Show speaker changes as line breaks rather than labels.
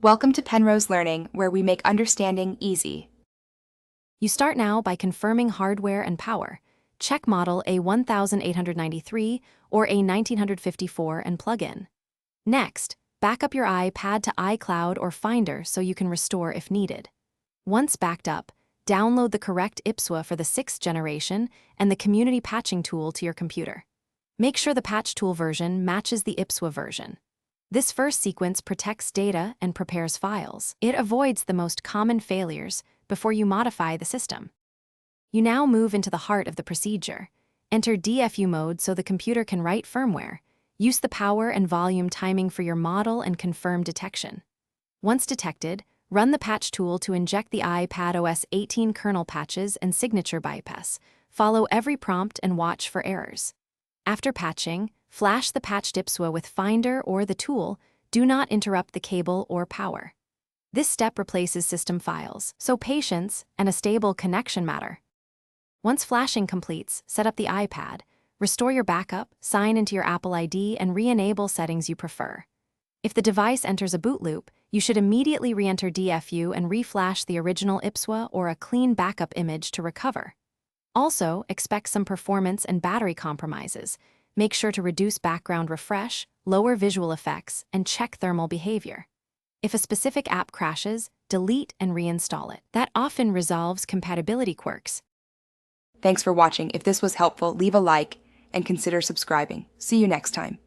Welcome to Penrose Learning, where we make understanding easy.
You start now by confirming hardware and power. Check model A1893 or A1954 and plug in. Next, back up your iPad to iCloud or Finder so you can restore if needed. Once backed up, download the correct IPSWA for the 6th generation and the community patching tool to your computer. Make sure the patch tool version matches the IPSWA version. This first sequence protects data and prepares files. It avoids the most common failures before you modify the system. You now move into the heart of the procedure. Enter DFU mode so the computer can write firmware. Use the power and volume timing for your model and confirm detection. Once detected, run the patch tool to inject the Ipados 18 kernel patches and signature bypass. Follow every prompt and watch for errors. After patching, flash the patched IPSWA with Finder or the tool. Do not interrupt the cable or power. This step replaces system files, so patience and a stable connection matter. Once flashing completes, set up the iPad, restore your backup, sign into your Apple ID, and re-enable settings you prefer. If the device enters a boot loop, you should immediately re-enter DFU and reflash the original IPSWA or a clean backup image to recover. Also, expect some performance and battery compromises. Make sure to reduce background refresh, lower visual effects, and check thermal behavior. If a specific app crashes, delete and reinstall it. That often resolves compatibility quirks.
Thanks for watching. If this was helpful, leave a like and consider subscribing. See you next time.